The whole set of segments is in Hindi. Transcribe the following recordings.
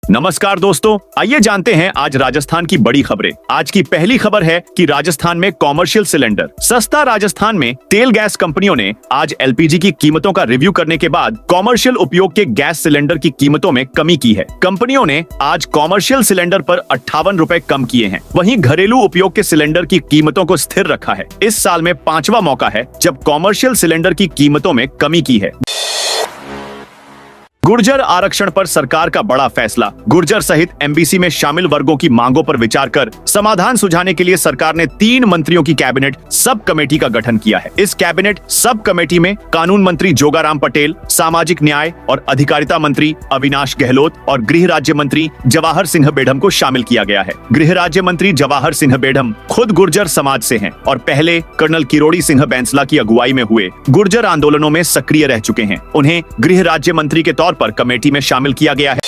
नमस्कार दोस्तों, आइए जानते हैं आज राजस्थान की बड़ी खबरें। आज की पहली खबर है कि राजस्थान में कॉमर्शियल सिलेंडर सस्ता। राजस्थान में तेल गैस कंपनियों ने आज एलपीजी की कीमतों का रिव्यू करने के बाद कॉमर्शियल उपयोग के गैस सिलेंडर की कीमतों में कमी की है। कंपनियों ने आज कॉमर्शियल सिलेंडर पर 58 रुपए कम किए हैं। वहीं घरेलू उपयोग के सिलेंडर की कीमतों को स्थिर रखा है। इस साल में 5वां मौका है जब कॉमर्शियल सिलेंडर की कीमतों में कमी की है। गुर्जर आरक्षण पर सरकार का बड़ा फैसला। गुर्जर सहित एमबीसी में शामिल वर्गों की मांगों पर विचार कर समाधान सुझाने के लिए सरकार ने 3 मंत्रियों की कैबिनेट सब कमेटी का गठन किया है। इस कैबिनेट सब कमेटी में कानून मंत्री जोगाराम पटेल, सामाजिक न्याय और अधिकारिता मंत्री अविनाश गहलोत और गृह राज्य मंत्री जवाहर सिंह बेढ़म को शामिल किया गया है। गृह राज्य मंत्री जवाहर सिंह बेढ़म खुद गुर्जर समाज से हैं और पहले कर्नल किरोड़ी सिंह बैंसला की अगुवाई में हुए गुर्जर आंदोलनों में सक्रिय रह चुके हैं। उन्हें गृह राज्य मंत्री के तौर पर कमेटी में शामिल किया गया है।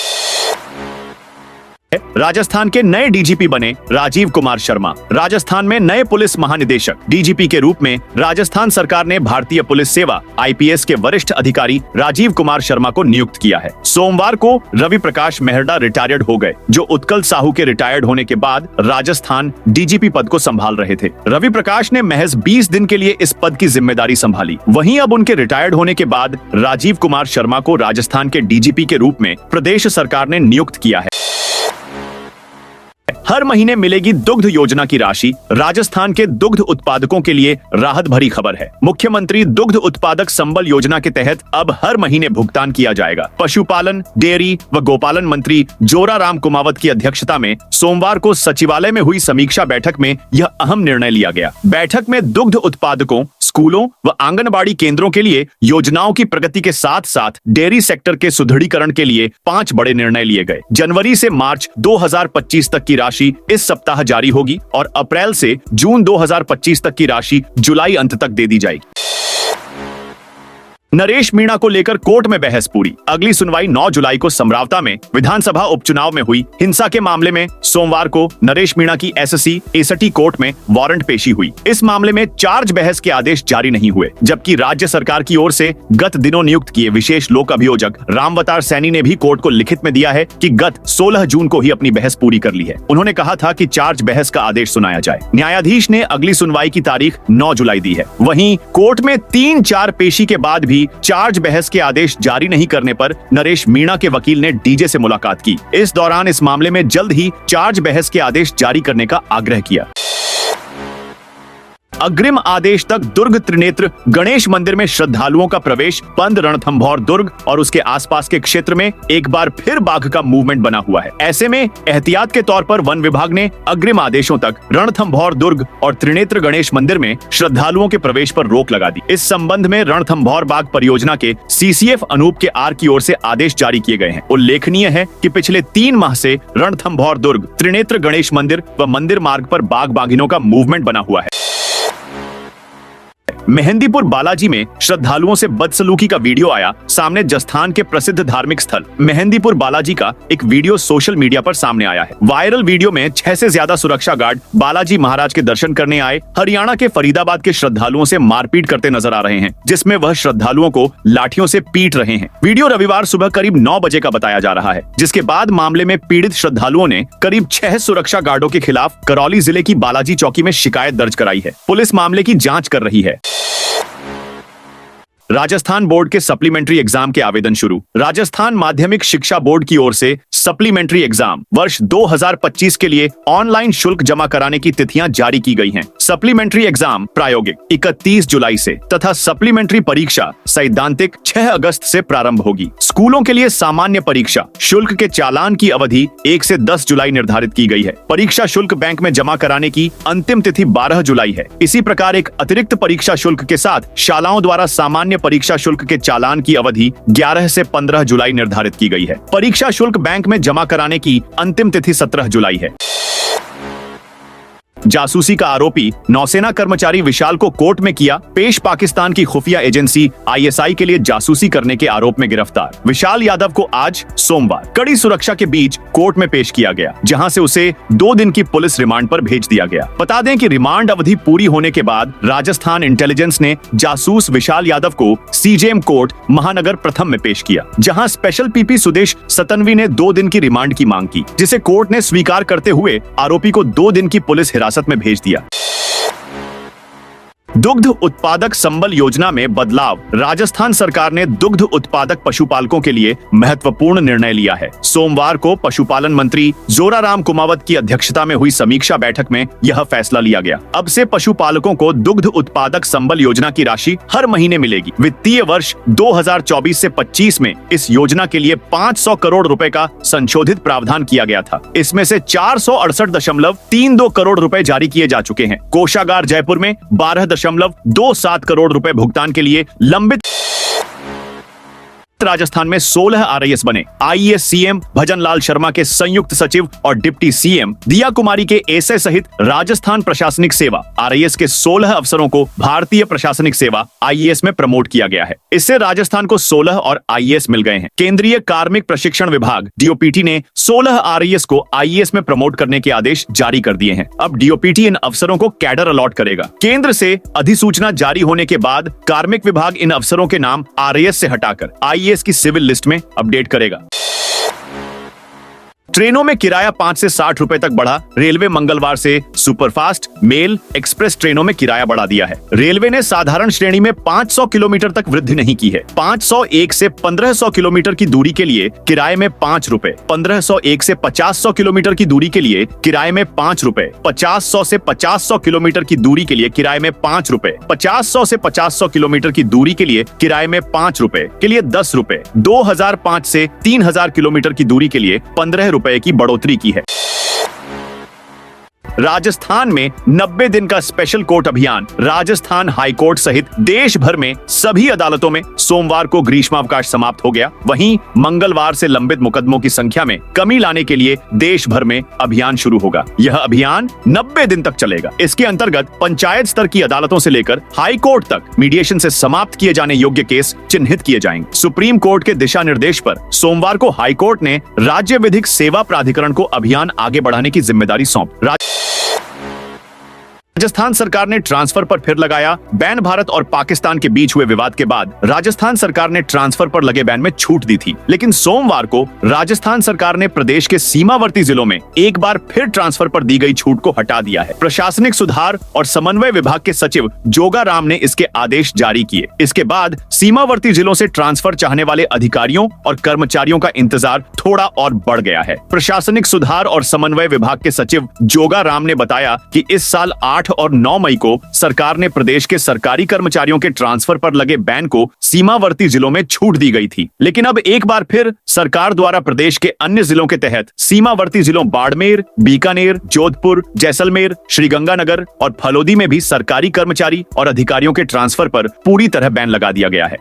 राजस्थान के नए डीजीपी बने राजीव कुमार शर्मा। राजस्थान में नए पुलिस महानिदेशक डीजीपी के रूप में राजस्थान सरकार ने भारतीय पुलिस सेवा आईपीएस के वरिष्ठ अधिकारी राजीव कुमार शर्मा को नियुक्त किया है। सोमवार को रवि प्रकाश मेहरडा रिटायर्ड हो गए, जो उत्कल साहू के रिटायर्ड होने के बाद राजस्थान डीजीपी पद को संभाल रहे थे। रवि प्रकाश ने महज 20 दिन के लिए इस पद की जिम्मेदारी संभाली। वहीं अब उनके रिटायर्ड होने के बाद राजीव कुमार शर्मा को राजस्थान के डीजीपी के रूप में प्रदेश सरकार ने नियुक्त किया है। हर महीने मिलेगी दुग्ध योजना की राशि। राजस्थान के दुग्ध उत्पादकों के लिए राहत भरी खबर है। मुख्यमंत्री दुग्ध उत्पादक संबल योजना के तहत अब हर महीने भुगतान किया जाएगा। पशुपालन, डेयरी व गोपालन मंत्री जोराराम कुमावत की अध्यक्षता में सोमवार को सचिवालय में हुई समीक्षा बैठक में यह अहम निर्णय लिया गया। बैठक में दुग्ध उत्पादकों, स्कूलों व आंगनबाड़ी केंद्रों के लिए योजनाओं की प्रगति के साथ साथ डेयरी सेक्टर के सुदृढ़ीकरण के लिए 5 बड़े निर्णय लिए गए। जनवरी से मार्च 2025 तक की राशि इस सप्ताह जारी होगी और अप्रैल से जून 2025 तक की राशि जुलाई अंत तक दे दी जाएगी। नरेश मीणा को लेकर कोर्ट में बहस पूरी। अगली सुनवाई 9 जुलाई को समरावता में विधानसभा उपचुनाव में हुई हिंसा के मामले में सोमवार को नरेश मीणा की एसएससी एसटी कोर्ट में वारंट पेशी हुई। इस मामले में चार्ज बहस के आदेश जारी नहीं हुए, जबकि राज्य सरकार की ओर से गत दिनों नियुक्त किए विशेष लोक अभियोजक रामवतार सैनी ने भी कोर्ट को लिखित में दिया है कि गत 16 जून को ही अपनी बहस पूरी कर ली है। उन्होंने कहा था कि चार्ज बहस का आदेश सुनाया जाए। न्यायाधीश ने अगली सुनवाई की तारीख 9 जुलाई दी है। वहीं कोर्ट में 3-4 पेशी के बाद भी चार्ज बहस के आदेश जारी नहीं करने पर नरेश मीणा के वकील ने डीजे से मुलाकात की। इस दौरान इस मामले में जल्द ही चार्ज बहस के आदेश जारी करने का आग्रह किया। अग्रिम आदेश तक दुर्ग त्रिनेत्र गणेश मंदिर में श्रद्धालुओं का प्रवेश बंद। रणथंभौर दुर्ग और उसके आसपास के क्षेत्र में एक बार फिर बाघ का मूवमेंट बना हुआ है। ऐसे में एहतियात के तौर पर वन विभाग ने अग्रिम आदेशों तक रणथंभौर दुर्ग और त्रिनेत्र गणेश मंदिर में श्रद्धालुओं के प्रवेश पर रोक लगा दी। इस संबंध में रणथंभौर बाघ परियोजना के सीसीएफ अनूप के आर की ओर से आदेश जारी किए गए हैं। उल्लेखनीय है कि पिछले 3 माह से रणथंभौर दुर्ग, त्रिनेत्र गणेश मंदिर व मंदिर मार्ग पर बाघ बाघिनों का मूवमेंट बना हुआ है। मेहंदीपुर बालाजी में श्रद्धालुओं से बदसलूकी का वीडियो आया सामने। जस्थान के प्रसिद्ध धार्मिक स्थल मेहंदीपुर बालाजी का एक वीडियो सोशल मीडिया पर सामने आया है। वायरल वीडियो में 6 से ज्यादा सुरक्षा गार्ड बालाजी महाराज के दर्शन करने आए हरियाणा के फरीदाबाद के श्रद्धालुओं से मारपीट करते नजर आ रहे हैं, जिसमें वह श्रद्धालुओं को लाठियों से पीट रहे हैं। वीडियो रविवार सुबह करीब 9 बजे का बताया जा रहा है, जिसके बाद मामले में पीड़ित श्रद्धालुओं ने करीब 6 सुरक्षा गार्डों के खिलाफ करौली जिले की बालाजी चौकी में शिकायत दर्ज कराई है। पुलिस मामले की जांच कर रही है। राजस्थान बोर्ड के सप्लीमेंट्री एग्जाम के आवेदन शुरू। राजस्थान माध्यमिक शिक्षा बोर्ड की ओर से सप्लीमेंट्री एग्जाम वर्ष 2025 के लिए ऑनलाइन शुल्क जमा कराने की तिथियां जारी की गई हैं। सप्लीमेंट्री एग्जाम प्रायोगिक 31 जुलाई से तथा सप्लीमेंट्री परीक्षा सैद्धांतिक 6 अगस्त से प्रारंभ होगी। स्कूलों के लिए सामान्य परीक्षा शुल्क के चालान की अवधि 1 से 10 जुलाई निर्धारित की गई है। परीक्षा शुल्क बैंक में जमा कराने की अंतिम तिथि 12 जुलाई है। इसी प्रकार एक अतिरिक्त परीक्षा शुल्क के साथ शालाओं द्वारा सामान्य परीक्षा शुल्क के चालान की अवधि 11 से 15 जुलाई निर्धारित की गई है। परीक्षा शुल्क बैंक में जमा कराने की अंतिम तिथि 17 जुलाई है। जासूसी का आरोपी नौसेना कर्मचारी विशाल को कोर्ट में किया पेश, पाकिस्तान की खुफिया एजेंसी ISI के लिए जासूसी करने के आरोप में गिरफ्तार। विशाल यादव को आज सोमवार कड़ी सुरक्षा के बीच कोर्ट में पेश किया गया, जहां से उसे 2 दिन की पुलिस रिमांड पर भेज दिया गया। बता दें कि रिमांड अवधि पूरी होने के बाद राजस्थान इंटेलिजेंस ने जासूस विशाल यादव को CJM कोर्ट महानगर प्रथम में पेश किया, जहां स्पेशल PP सुदेश सतनवी ने 2 दिन की रिमांड की मांग की, जिसे कोर्ट ने स्वीकार करते हुए आरोपी को 2 दिन की पुलिस हिरासत में भेज दिया। दुग्ध उत्पादक संबल योजना में बदलाव। राजस्थान सरकार ने दुग्ध उत्पादक पशुपालकों के लिए महत्वपूर्ण निर्णय लिया है। सोमवार को पशुपालन मंत्री जोराराम कुमावत की अध्यक्षता में हुई समीक्षा बैठक में यह फैसला लिया गया। अब से पशुपालकों को दुग्ध उत्पादक संबल योजना की राशि हर महीने मिलेगी। वित्तीय वर्ष 2024 से 25 में इस योजना के लिए 500 करोड़ रुपए का संशोधित प्रावधान किया गया था। इसमें से 468.32 करोड़ रुपए जारी किए जा चुके हैं। कोषागार जयपुर में 12.27 करोड़ रुपए भुगतान के लिए लंबित। राजस्थान में 16 RIS बने। IAS CM भजन लाल शर्मा के संयुक्त सचिव और डिप्टी CM दिया कुमारी के एसए सहित राजस्थान प्रशासनिक सेवा RIS के 16 अफसरों को भारतीय प्रशासनिक सेवा IAS में प्रमोट किया गया है। इससे राजस्थान को 16 और IAS मिल गए हैं। केंद्रीय कार्मिक प्रशिक्षण विभाग DOPT ने 16 RIS को IAS में प्रमोट करने के आदेश जारी कर दिए हैं। अब DOPT इन अफसरों को कैडर अलॉट करेगा। केंद्र से अधिसूचना जारी होने के बाद कार्मिक विभाग इन अफसरों के नाम RIS से हटाकर IAS की सिविल लिस्ट में अपडेट करेगा। ट्रेनों में किराया 5 से 60 रुपए तक बढ़ा। रेलवे मंगलवार से सुपरफास्ट, मेल, एक्सप्रेस ट्रेनों में किराया बढ़ा दिया है। रेलवे ने साधारण श्रेणी में 500 किलोमीटर तक वृद्धि नहीं की है। 501 से 1500 किलोमीटर की दूरी के लिए किराए में 5 रुपए, 1501 से 50 किलोमीटर की दूरी के लिए किराए में 5 रुपए, 50 से 50 किलोमीटर की दूरी के लिए किराए में 5 रुपए, 50 से 50 किलोमीटर की दूरी के लिए किराए में 5 रुपए के लिए 10 रुपए, 2005 से 3000 किलोमीटर की दूरी के लिए 15 रुपए की बढ़ोतरी की है। राजस्थान में 90 दिन का स्पेशल कोर्ट अभियान। राजस्थान हाई कोर्ट सहित देश भर में सभी अदालतों में सोमवार को ग्रीष्मावकाश समाप्त हो गया। वहीं मंगलवार से लंबित मुकदमों की संख्या में कमी लाने के लिए देश भर में अभियान शुरू होगा। यह अभियान 90 दिन तक चलेगा। इसके अंतर्गत पंचायत स्तर की अदालतों से लेकर हाई कोर्ट तक मीडिएशन से समाप्त किए जाने योग्य केस चिन्हित किए जाएंगे। सुप्रीम कोर्ट के दिशा निर्देश पर सोमवार को हाई कोर्ट ने राज्य विधिक सेवा प्राधिकरण को अभियान आगे बढ़ाने की जिम्मेदारी सौंपी। राजस्थान सरकार ने ट्रांसफर पर फिर लगाया बैन। भारत और पाकिस्तान के बीच हुए विवाद के बाद राजस्थान सरकार ने ट्रांसफर पर लगे बैन में छूट दी थी, लेकिन सोमवार को राजस्थान सरकार ने प्रदेश के सीमावर्ती जिलों में एक बार फिर ट्रांसफर पर दी गई छूट को हटा दिया है। प्रशासनिक सुधार और समन्वय विभाग के सचिव जोगा राम ने इसके आदेश जारी किए। इसके बाद सीमावर्ती जिलों से ट्रांसफर चाहने वाले अधिकारियों और कर्मचारियों का इंतजार थोड़ा और बढ़ गया है। प्रशासनिक सुधार और समन्वय विभाग के सचिव जोगा राम ने बताया कि इस साल 8 और 9 मई को सरकार ने प्रदेश के सरकारी कर्मचारियों के ट्रांसफर पर लगे बैन को सीमावर्ती जिलों में छूट दी गई थी, लेकिन अब एक बार फिर सरकार द्वारा प्रदेश के अन्य जिलों के तहत सीमावर्ती जिलों बाड़मेर, बीकानेर, जोधपुर, जैसलमेर, श्रीगंगानगर और फलोदी में भी सरकारी कर्मचारी और अधिकारियों के ट्रांसफर पर पूरी तरह बैन लगा दिया गया है।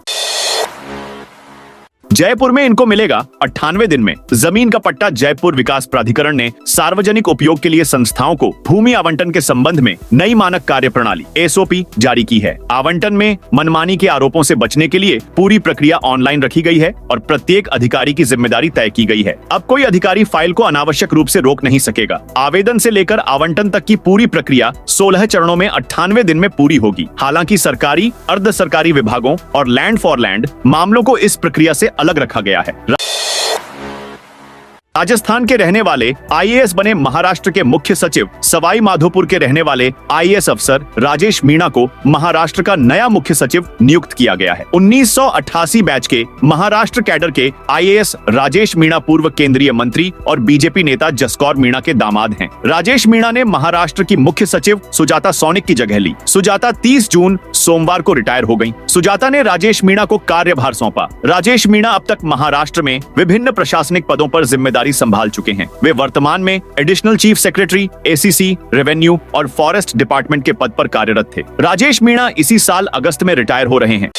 जयपुर में इनको मिलेगा 98 दिन में जमीन का पट्टा। जयपुर विकास प्राधिकरण ने सार्वजनिक उपयोग के लिए संस्थाओं को भूमि आवंटन के संबंध में नई मानक कार्य प्रणाली SOP जारी की है। आवंटन में मनमानी के आरोपों से बचने के लिए पूरी प्रक्रिया ऑनलाइन रखी गई है और प्रत्येक अधिकारी की जिम्मेदारी तय की गई है। अब कोई अधिकारी फाइल को अनावश्यक रूप से रोक नहीं सकेगा। आवेदन से लेकर आवंटन तक की पूरी प्रक्रिया 16 चरणों में 98 दिन में पूरी होगी। हालांकि सरकारी, अर्ध सरकारी विभागों और लैंड फॉर लैंड मामलों को इस प्रक्रिया से अलग रखा गया है। राजस्थान के रहने वाले IAS बने महाराष्ट्र के मुख्य सचिव सवाई माधोपुर के रहने वाले IAS अफसर राजेश मीणा को महाराष्ट्र का नया मुख्य सचिव नियुक्त किया गया है। 1988 बैच के महाराष्ट्र कैडर के IAS राजेश मीणा पूर्व केंद्रीय मंत्री और बीजेपी नेता जसकौर मीणा के दामाद हैं। राजेश मीणा ने महाराष्ट्र की मुख्य सचिव सुजाता सोनिक की जगह ली। सुजाता 30 जून सोमवार को रिटायर हो गयी। सुजाता ने राजेश मीणा को कार्यभार सौंपा। राजेश मीणा अब तक महाराष्ट्र में विभिन्न प्रशासनिक पदों पर जिम्मेदारी संभाल चुके हैं। वे वर्तमान में additional chief secretary, ACC, revenue और फॉरेस्ट डिपार्टमेंट के पद पर कार्यरत थे। राजेश मीणा इसी साल अगस्त में रिटायर हो रहे हैं।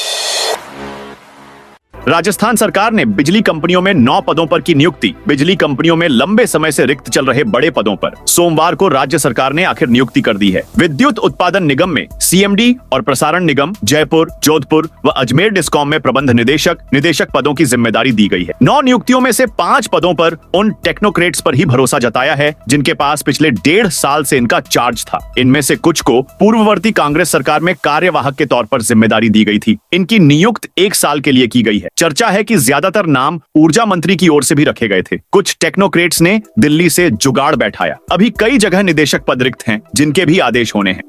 राजस्थान सरकार ने बिजली कंपनियों में 9 पदों पर की नियुक्ति। बिजली कंपनियों में लंबे समय से रिक्त चल रहे बड़े पदों पर सोमवार को राज्य सरकार ने आखिर नियुक्ति कर दी है। विद्युत उत्पादन निगम में सीएमडी और प्रसारण निगम जयपुर, जोधपुर व अजमेर डिस्कॉम में प्रबंध निदेशक पदों की जिम्मेदारी दी गई है। 9 नियुक्तियों में से 5 पदों पर उन टेक्नोक्रेट्स पर ही भरोसा जताया है जिनके पास पिछले 1.5 साल से इनका चार्ज था। इनमें से कुछ को पूर्ववर्ती कांग्रेस सरकार में कार्यवाहक के तौर पर जिम्मेदारी दी गई थी। इनकी नियुक्ति 1 साल के लिए की गई है। चर्चा है कि ज्यादातर नाम ऊर्जा मंत्री की ओर से भी रखे गए थे। कुछ टेक्नोक्रेट्स ने दिल्ली से जुगाड़ बैठाया। अभी कई जगह निदेशक पद रिक्त हैं जिनके भी आदेश होने हैं।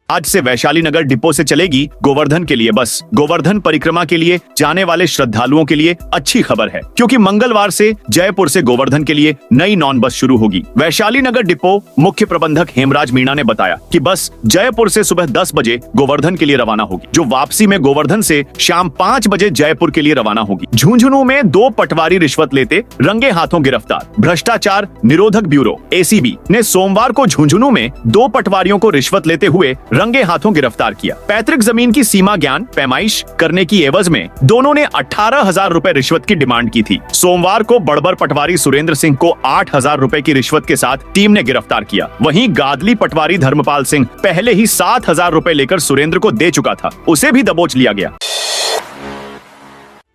आज से वैशाली नगर डिपो से चलेगी गोवर्धन के लिए बस। गोवर्धन परिक्रमा के लिए जाने वाले श्रद्धालुओं के लिए अच्छी खबर है, क्योंकि मंगलवार से जयपुर से गोवर्धन के लिए नई नॉन बस शुरू होगी। वैशाली नगर डिपो मुख्य प्रबंधक हेमराज मीणा ने बताया कि बस जयपुर से सुबह 10 बजे गोवर्धन के लिए रवाना होगी, जो वापसी में गोवर्धन से शाम 5 बजे जयपुर के लिए रवाना होगी। झुंझुनू में 2 पटवारी रिश्वत लेते रंगे हाथों गिरफ्तार। भ्रष्टाचार निरोधक ब्यूरो ACB ने सोमवार को झुंझुनू में 2 पटवारियों को रिश्वत लेते हुए रंगे हाथों गिरफ्तार किया। पैतृक जमीन की सीमा ज्ञान पैमाइश करने की एवज में दोनों ने 18,000 रुपए रिश्वत की डिमांड की थी। सोमवार को बड़बर पटवारी सुरेंद्र सिंह को 8,000 रुपए की रिश्वत के साथ टीम ने गिरफ्तार किया। वहीं गादली पटवारी धर्मपाल सिंह पहले ही 7,000 रुपए लेकर सुरेंद्र को दे चुका था, उसे भी दबोच लिया गया।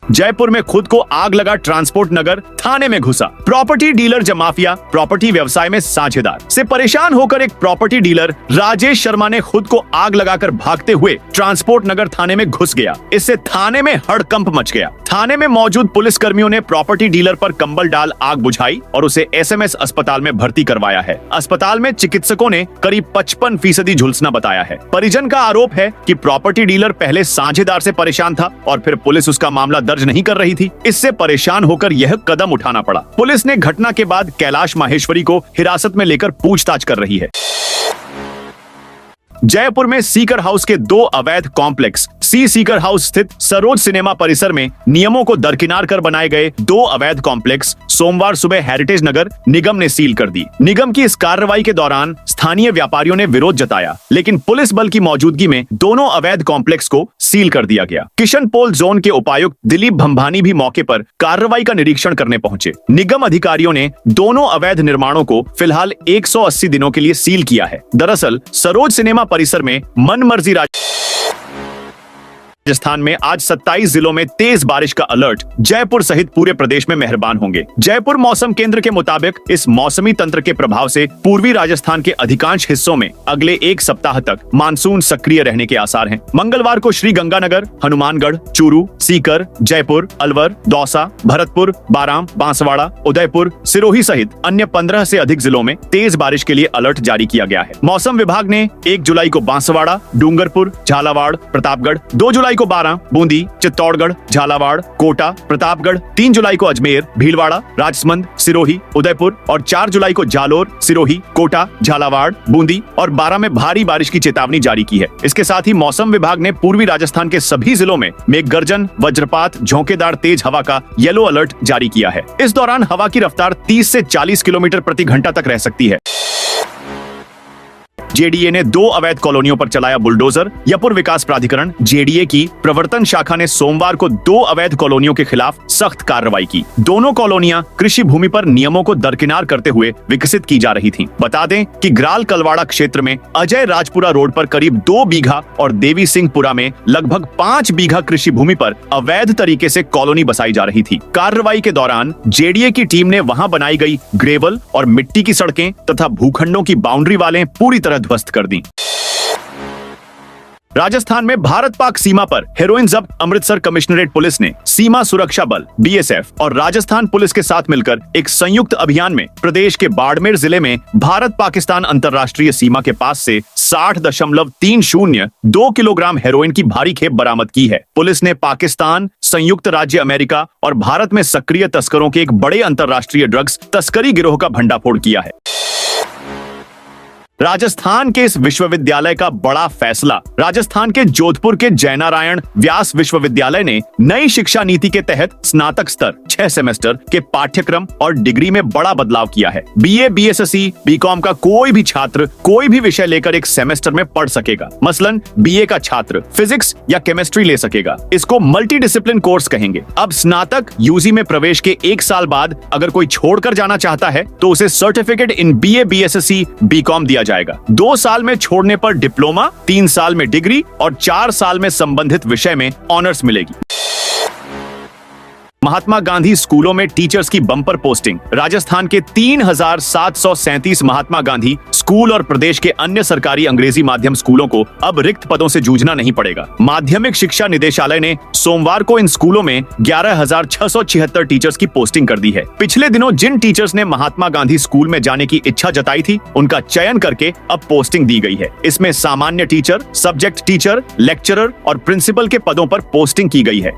जयपुर में खुद को आग लगा ट्रांसपोर्ट नगर थाने में घुसा। प्रॉपर्टी डीलर जमाफिया प्रॉपर्टी व्यवसाय में साझेदार से परेशान होकर एक प्रॉपर्टी डीलर राजेश शर्मा ने खुद को आग लगाकर भागते हुए ट्रांसपोर्ट नगर थाने में घुस गया। इससे थाने में हड़कंप मच गया। थाने में मौजूद पुलिस कर्मियों ने प्रॉपर्टी डीलर पर कंबल डाल आग बुझाई और उसे SMS अस्पताल में भर्ती करवाया है। अस्पताल में चिकित्सकों ने करीब 55% झुलसना बताया है। परिजन का आरोप है कि प्रॉपर्टी डीलर पहले साझेदार से परेशान था और फिर पुलिस उसका मामला दर्ज नहीं कर रही थी। इससे परेशान होकर यह कदम उठाना पड़ा। पुलिस ने घटना के बाद कैलाश माहेश्वरी को हिरासत में लेकर पूछताछ कर रही है। जयपुर में सीकर हाउस के 2 अवैध कॉम्प्लेक्स सीकर हाउस स्थित सरोज सिनेमा परिसर में नियमों को दरकिनार कर बनाए गए 2 अवैध कॉम्प्लेक्स सोमवार सुबह हेरिटेज नगर निगम ने सील कर दी। निगम की इस कार्रवाई के दौरान स्थानीय व्यापारियों ने विरोध जताया, लेकिन पुलिस बल की मौजूदगी में दोनों अवैध कॉम्प्लेक्स को सील कर दिया गया। किशनपोल जोन के उपायुक्त दिलीप भंभानी भी मौके पर कार्रवाई का निरीक्षण करने पहुंचे। निगम अधिकारियों ने दोनों अवैध निर्माणों को फिलहाल 180 दिनों के लिए सील किया है। दरअसल सरोज सिनेमा परिसर में मनमर्जी राजस्थान में आज 27 जिलों में तेज बारिश का अलर्ट। जयपुर सहित पूरे प्रदेश में मेहरबान होंगे। जयपुर मौसम केंद्र के मुताबिक इस मौसमी तंत्र के प्रभाव से पूर्वी राजस्थान के अधिकांश हिस्सों में अगले 1 सप्ताह तक मानसून सक्रिय रहने के आसार हैं। मंगलवार को श्री गंगानगर, हनुमानगढ़, चूरू, सीकर, जयपुर, अलवर, दौसा, भरतपुर, बाराम, बांसवाड़ा, उदयपुर, सिरोही सहित अन्य 15 से अधिक जिलों में तेज बारिश के लिए अलर्ट जारी किया गया है। मौसम विभाग ने 1 जुलाई को बांसवाड़ा, डूंगरपुर, झालावाड़, प्रतापगढ़, 2 जुलाई को 12, बूंदी, चित्तौड़गढ़, झालावाड़, कोटा, प्रतापगढ़, 3 जुलाई को अजमेर, भीलवाड़ा, राजसमंद, सिरोही, उदयपुर और 4 जुलाई को जालोर, सिरोही, कोटा, झालावाड़, बूंदी और 12 में भारी बारिश की चेतावनी जारी की है। इसके साथ ही मौसम विभाग ने पूर्वी राजस्थान के सभी जिलों में मेघगर्जन, वज्रपात, झोंकेदार तेज हवा का येलो अलर्ट जारी किया है। इस दौरान हवा की रफ्तार 30 से 40 किलोमीटर प्रति घंटा तक रह सकती है। JDA ने 2 अवैध कॉलोनियों पर चलाया बुलडोजर। यपुर विकास प्राधिकरण JDA की प्रवर्तन शाखा ने सोमवार को 2 अवैध कॉलोनियों के खिलाफ सख्त कार्रवाई की। दोनों कॉलोनियां कृषि भूमि पर नियमों को दरकिनार करते हुए विकसित की जा रही थीं। बता दें कि ग्राल कलवाड़ा क्षेत्र में अजय राजपुरा रोड पर करीब 2 बीघा और देवी सिंहपुरा में लगभग 5 बीघा कृषि भूमि पर अवैध तरीके से कॉलोनी बसाई जा रही थी। कार्रवाई के दौरान JDA की टीम ने वहां बनाई गई ग्रेवल और मिट्टी की सड़कें तथा भूखंडों की बाउंड्री वालें पूरी तरह ध्वस्त कर दी। राजस्थान में भारत पाक सीमा पर हेरोइन जब्त। अमृतसर कमिश्नरेट पुलिस ने सीमा सुरक्षा बल BSF और राजस्थान पुलिस के साथ मिलकर एक संयुक्त अभियान में प्रदेश के बाड़मेर जिले में भारत पाकिस्तान अंतर्राष्ट्रीय सीमा के पास से 60.302 किलोग्राम हेरोइन की भारी खेप बरामद की है। पुलिस ने पाकिस्तान, संयुक्त राज्य अमेरिका और भारत में सक्रिय तस्करों के एक बड़े अंतर्राष्ट्रीय ड्रग्स तस्करी गिरोह का भंडाफोड़ किया है। राजस्थान के इस विश्वविद्यालय का बड़ा फैसला। राजस्थान के जोधपुर के जयनारायण व्यास विश्वविद्यालय ने नई शिक्षा नीति के तहत स्नातक स्तर 6 सेमेस्टर के पाठ्यक्रम और डिग्री में बड़ा बदलाव किया है। बीए, बीएसएससी, बीकॉम का कोई भी छात्र कोई भी विषय लेकर एक सेमेस्टर में पढ़ सकेगा। मसलन बीए का छात्र फिजिक्स या केमिस्ट्री ले सकेगा। इसको मल्टी डिसिप्लिन कोर्स कहेंगे। अब स्नातक यूजी में प्रवेश के 1 साल बाद अगर कोई छोड़कर जाना चाहता है तो उसे certificate in BA, BSc, BCom दिया जाएगा। 2 साल में छोड़ने पर डिप्लोमा, 3 साल में डिग्री और 4 साल में संबंधित विषय में ऑनर्स मिलेगी। महात्मा गांधी स्कूलों में टीचर्स की बम्पर पोस्टिंग। राजस्थान के 3737 महात्मा गांधी स्कूल और प्रदेश के अन्य सरकारी अंग्रेजी माध्यम स्कूलों को अब रिक्त पदों से जूझना नहीं पड़ेगा। माध्यमिक शिक्षा निदेशालय ने सोमवार को इन स्कूलों में 11,676 टीचर्स की पोस्टिंग कर दी है। पिछले दिनों जिन टीचर्स ने महात्मा गांधी स्कूल में जाने की इच्छा जताई थी, उनका चयन करके अब पोस्टिंग दी गई है। इसमें सामान्य टीचर, सब्जेक्ट टीचर, लेक्चरर और प्रिंसिपल के पदों पर पोस्टिंग की गई है।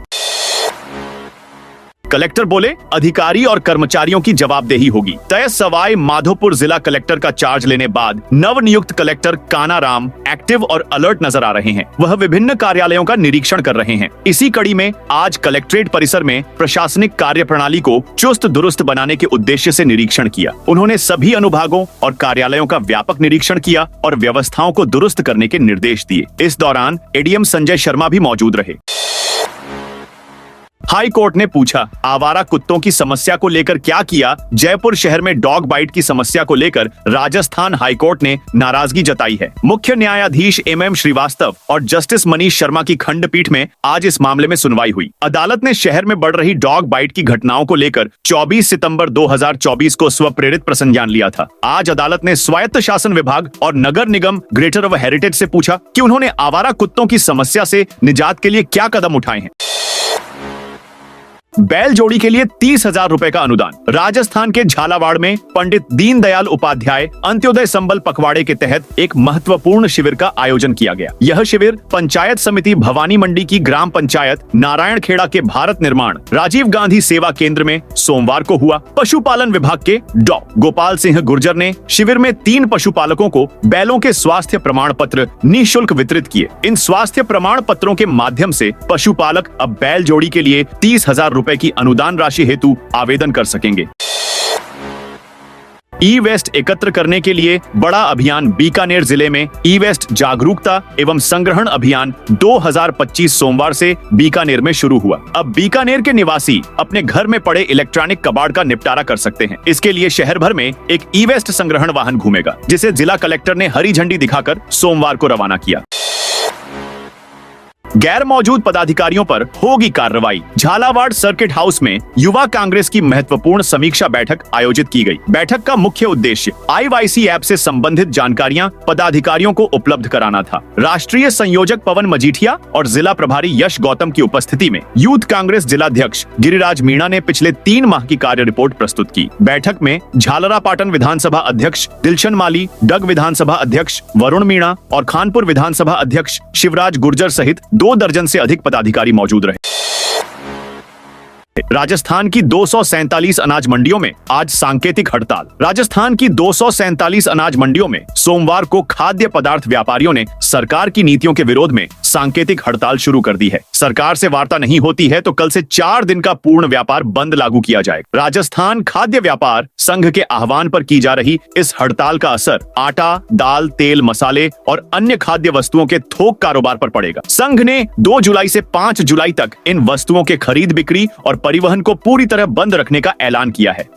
कलेक्टर बोले, अधिकारी और कर्मचारियों की जवाबदेही होगी। तय सवाई माधोपुर जिला कलेक्टर का चार्ज लेने बाद नवनियुक्त कलेक्टर कानाराम एक्टिव और अलर्ट नजर आ रहे हैं। वह विभिन्न कार्यालयों का निरीक्षण कर रहे हैं। इसी कड़ी में आज कलेक्ट्रेट परिसर में प्रशासनिक कार्य प्रणाली को चुस्त दुरुस्त बनाने के उद्देश्य से निरीक्षण किया। उन्होंने सभी अनुभागों और कार्यालयों का व्यापक निरीक्षण किया और व्यवस्थाओं को दुरुस्त करने के निर्देश दिए। इस दौरान एडीएम संजय शर्मा भी मौजूद रहे। हाई कोर्ट ने पूछा, आवारा कुत्तों की समस्या को लेकर क्या किया। जयपुर शहर में डॉग बाइट की समस्या को लेकर राजस्थान हाई कोर्ट ने नाराजगी जताई है। मुख्य न्यायाधीश एमएम श्रीवास्तव और जस्टिस मनीष शर्मा की खंडपीठ में आज इस मामले में सुनवाई हुई। अदालत ने शहर में बढ़ रही डॉग बाइट की घटनाओं को लेकर 24 सितंबर 2024 को स्वप्रेरित प्रसंज्ञान लिया था। आज अदालत ने स्वायत्त शासन विभाग और नगर निगम ग्रेटर व हेरिटेज से पूछा कि उन्होंने आवारा कुत्तों की समस्या से निजात के लिए क्या कदम उठाए हैं। बैल जोड़ी के लिए 30,000 रुपए का अनुदान। राजस्थान के झालावाड़ में पंडित दीनदयाल उपाध्याय अंत्योदय संबल पखवाड़े के तहत एक महत्वपूर्ण शिविर का आयोजन किया गया। यह शिविर पंचायत समिति भवानी मंडी की ग्राम पंचायत नारायणखेड़ा के भारत निर्माण राजीव गांधी सेवा केंद्र में सोमवार को हुआ। पशुपालन विभाग के डॉ गोपाल सिंह गुर्जर ने शिविर में 3 पशुपालकों को बैलों के स्वास्थ्य प्रमाण पत्र निःशुल्क वितरित किए। इन स्वास्थ्य प्रमाण पत्रों के माध्यम से पशुपालक अब बैल जोड़ी के लिए 30,000 रुपए की अनुदान राशि हेतु आवेदन कर सकेंगे। ई वेस्ट एकत्र करने के लिए बड़ा अभियान। बीकानेर जिले में ई वेस्ट जागरूकता एवं संग्रहण अभियान 2025 सोमवार से बीकानेर में शुरू हुआ। अब बीकानेर के निवासी अपने घर में पड़े इलेक्ट्रॉनिक कबाड़ का निपटारा कर सकते हैं। इसके लिए शहर भर में एक ई वेस्ट संग्रहण वाहन घूमेगा, जिसे जिला कलेक्टर ने हरी झंडी दिखाकर सोमवार को रवाना किया। गैर मौजूद पदाधिकारियों पर होगी कार्रवाई। झालावाड़ सर्किट हाउस में युवा कांग्रेस की महत्वपूर्ण समीक्षा बैठक आयोजित की गई। बैठक का मुख्य उद्देश्य IYC ऐप से संबंधित जानकारियां पदाधिकारियों को उपलब्ध कराना था। राष्ट्रीय संयोजक पवन मजीठिया और जिला प्रभारी यश गौतम की उपस्थिति में यूथ कांग्रेस जिलाध्यक्ष गिरिराज मीणा ने पिछले 3 माह की कार्य रिपोर्ट प्रस्तुत की। बैठक में झालरापाटन विधानसभा अध्यक्ष दिलशन माली, डग विधानसभा अध्यक्ष वरुण मीणा और खानपुर विधानसभा अध्यक्ष शिवराज गुर्जर सहित 2 दर्जन से अधिक पदाधिकारी मौजूद रहे। राजस्थान की 247 अनाज मंडियों में आज सांकेतिक हड़ताल। राजस्थान की 247 अनाज मंडियों में सोमवार को खाद्य पदार्थ व्यापारियों ने सरकार की नीतियों के विरोध में सांकेतिक हड़ताल शुरू कर दी है। सरकार से वार्ता नहीं होती है तो कल से 4 दिन का पूर्ण व्यापार बंद लागू किया जाएगा। राजस्थान खाद्य व्यापार संघ के आह्वान पर की जा रही इस हड़ताल का असर आटा, दाल, तेल, मसाले और अन्य खाद्य वस्तुओं के थोक कारोबार पर पड़ेगा। संघ ने 2 जुलाई से 5 जुलाई तक इन वस्तुओं के खरीद बिक्री और परिवहन को पूरी तरह बंद रखने का ऐलान किया है।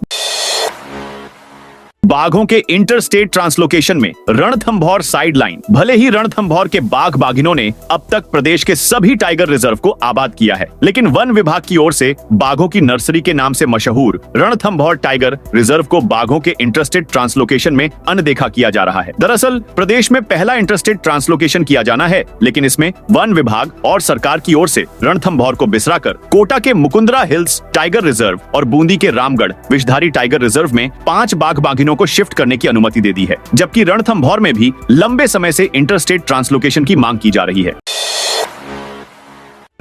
बाघों के इंटरस्टेट ट्रांसलोकेशन में रणथंभौर साइड लाइन। भले ही रणथंभौर के बाघ बाघिनों ने अब तक प्रदेश के सभी टाइगर रिजर्व को आबाद किया है, लेकिन वन विभाग की ओर से बाघों की नर्सरी के नाम से मशहूर रणथंभौर टाइगर रिजर्व को बाघों के इंटरस्टेट ट्रांसलोकेशन में अनदेखा किया जा रहा है। दरअसल प्रदेश में पहला इंटरस्टेट ट्रांसलोकेशन किया जाना है, लेकिन इसमें वन विभाग और सरकार की ओर से रणथंभौर को बिसराकर कोटा के मुकुंदरा हिल्स टाइगर रिजर्व और बूंदी के रामगढ़ विषधारी टाइगर रिजर्व में 5 बाघ बाघिनों को शिफ्ट करने की अनुमति दे दी है, जबकि रणथंभौर में भी लंबे समय से इंटरस्टेट ट्रांसलोकेशन की मांग की जा रही है।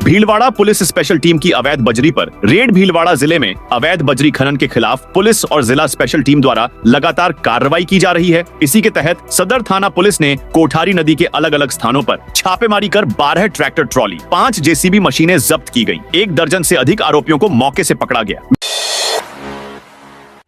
भीलवाड़ा पुलिस स्पेशल टीम की अवैध बजरी पर रेड। भीलवाड़ा जिले में अवैध बजरी खनन के खिलाफ पुलिस और जिला स्पेशल टीम द्वारा लगातार कार्रवाई की जा रही है। इसी के तहत सदर थाना पुलिस ने कोठारी नदी के अलग अलग स्थानों पर छापेमारी कर 12 ट्रैक्टर ट्रॉली, 5 जेसीबी मशीनें जब्त की गई। 1 दर्जन से अधिक आरोपियों को मौके से पकड़ा गया।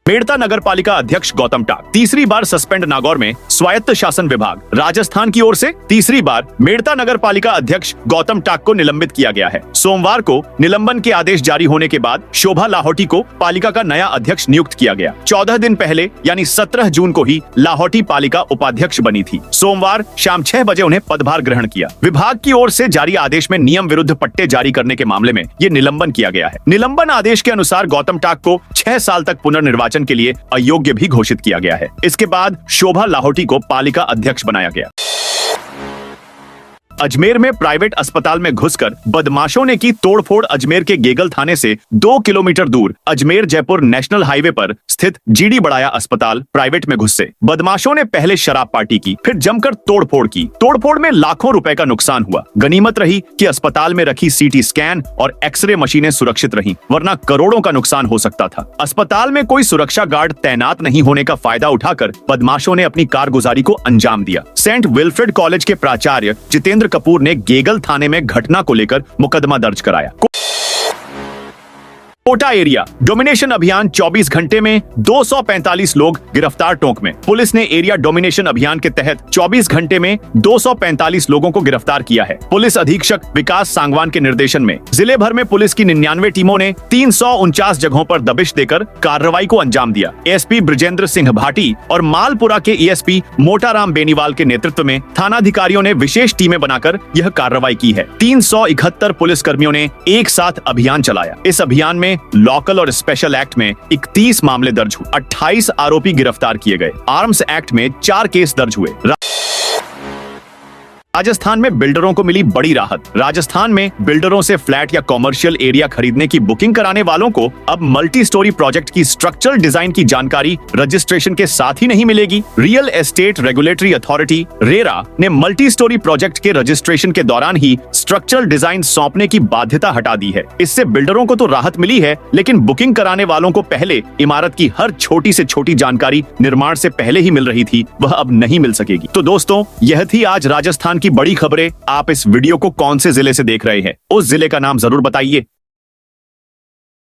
मेड़ता नगर पालिका अध्यक्ष गौतम टाक तीसरी बार सस्पेंड। नागौर में स्वायत्त शासन विभाग राजस्थान की ओर से तीसरी बार मेड़ता नगर पालिका अध्यक्ष गौतम टाक को निलंबित किया गया है। सोमवार को निलंबन के आदेश जारी होने के बाद शोभा लाहौटी को पालिका का नया अध्यक्ष नियुक्त किया गया। 14 दिन पहले यानी 17 जून को ही लाहौटी पालिका उपाध्यक्ष बनी थी। सोमवार शाम 6 बजे उन्हें पदभार ग्रहण किया। विभाग की ओर से जारी आदेश में नियम विरुद्ध पट्टे जारी करने के मामले में ये निलंबन किया गया है। निलंबन आदेश के अनुसार गौतम टाक को 6 साल तक पुनर्निर्वाचन के लिए अयोग्य भी घोषित किया गया है। इसके बाद शोभा लाहौटी को पालिका अध्यक्ष बनाया गया। अजमेर में प्राइवेट अस्पताल में घुसकर बदमाशों ने की तोड़फोड़। अजमेर के गेगल थाने से 2 किलोमीटर दूर अजमेर जयपुर नेशनल हाईवे पर स्थित जीडी बड़ाया अस्पताल प्राइवेट में घुसे बदमाशों ने पहले शराब पार्टी की, फिर जमकर तोड़फोड़ की। तोड़फोड़ में लाखों रुपए का नुकसान हुआ। गनीमत रही कि अस्पताल में रखी सीटी स्कैन और एक्सरे मशीनें सुरक्षित रहीं, वरना करोड़ों का नुकसान हो सकता था। अस्पताल में कोई सुरक्षा गार्ड तैनात नहीं होने का फायदा उठाकर बदमाशों ने अपनी कारगुजारी को अंजाम दिया। सेंट विल्फ्रेड कॉलेज के प्राचार्य जितेंद्र कपूर ने गेगल थाने में घटना को लेकर मुकदमा दर्ज कराया। कोटा एरिया डोमिनेशन अभियान 24 घंटे में 245 लोग गिरफ्तार। टोंक में पुलिस ने एरिया डोमिनेशन अभियान के तहत 24 घंटे में 245 लोगों को गिरफ्तार किया है। पुलिस अधीक्षक विकास सांगवान के निर्देशन में जिले भर में पुलिस की 99 टीमों ने 349 जगहों पर दबिश देकर कार्रवाई को अंजाम दिया। एसपी ब्रजेंद्र सिंह भाटी और मालपुरा के एएसपी मोटाराम बेनीवाल के नेतृत्व में थानाधिकारियों ने विशेष टीमें बनाकर यह कार्रवाई की है। 371 पुलिस कर्मियों ने एक साथ अभियान चलाया। इस अभियान में लोकल और स्पेशल एक्ट में 31 मामले दर्ज हुए। 28 आरोपी गिरफ्तार किए गए। आर्म्स एक्ट में 4 केस दर्ज हुए। राजस्थान में बिल्डरों को मिली बड़ी राहत। राजस्थान में बिल्डरों से फ्लैट या कॉमर्शियल एरिया खरीदने की बुकिंग कराने वालों को अब मल्टी स्टोरी प्रोजेक्ट की स्ट्रक्चरल डिजाइन की जानकारी रजिस्ट्रेशन के साथ ही नहीं मिलेगी। Real estate regulatory authority RERA ने मल्टी स्टोरी प्रोजेक्ट के रजिस्ट्रेशन के दौरान ही स्ट्रक्चरल डिजाइन सौंपने की बाध्यता हटा दी है। इससे बिल्डरों को तो राहत मिली है, लेकिन बुकिंग कराने वालों को पहले इमारत की हर छोटी से छोटी जानकारी निर्माण से पहले ही मिल रही थी, वह अब नहीं मिल सकेगी। तो दोस्तों, यह थी आज राजस्थान की बड़ी खबरें। आप इस वीडियो को कौन से जिले से देख रहे हैं, उस जिले का नाम जरूर बताइए।